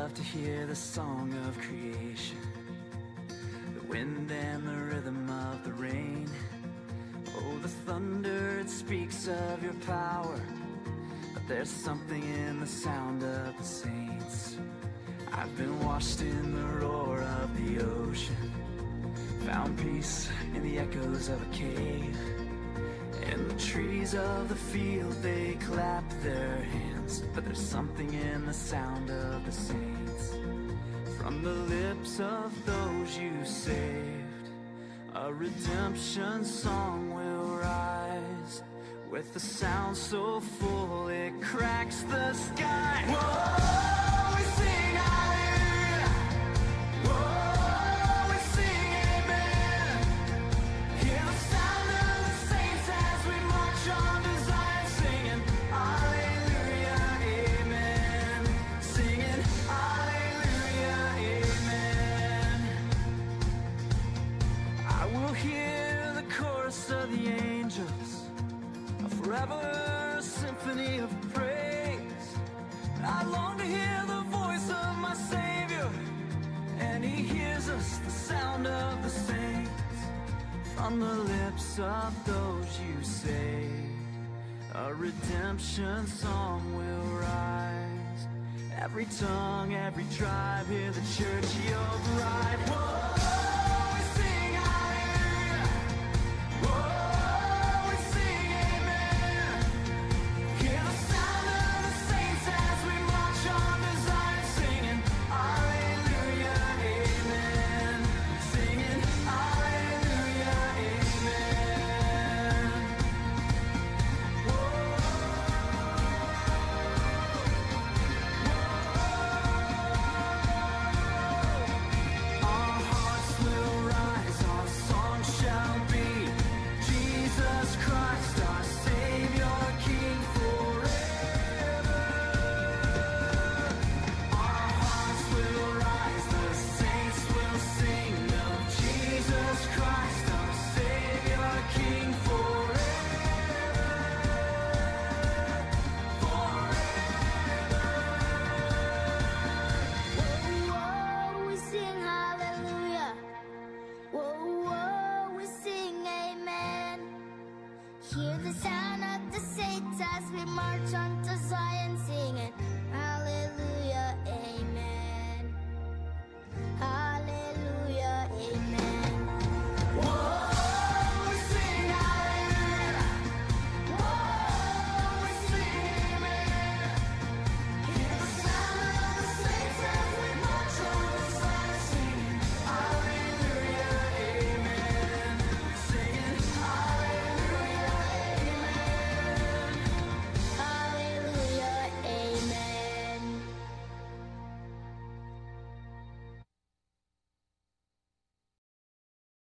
love to hear the song of creation, the wind and the rhythm of the rain. Oh, the thunder, it speaks of your power, but there's something in the sound of the saints. I've been washed in the roar of the ocean, found peace in the echoes of a cave. And the trees of the field, they clap their hands, but there's something in the sound of the saints. From the lips of those you saved, a redemption song will rise, with a sound so full it cracks the sky. Whoa, we sing hallelujah. Whoa, we sing amen. Hear the sound of the saints as we march on to Zion, singing hallelujah, amen. Singing hallelujah, amen. I will hear the chorus of the angels, a forever symphony of praise. I long to hear the voice of my Savior, and He hears us, the sound of the saints. From the lips of those you saved, a redemption song will rise. Every tongue, every tribe, hear the church, your bride. Whoa, we sing hallelujah. Whoa, we sing amen. Hear the sound of the saints as we march on to Zion, singing hallelujah, amen. Singing hallelujah, amen. Whoa, our hearts will rise, our song shall be Jesus Christ, our Savior, King forever. Our hearts will rise, the saints will sing of Jesus Christ, our Savior, King forever. Whoa, we sing hallelujah. Whoa, we sing amen. Hear the sound of the saints as we march on to Zion, singing hallelujah.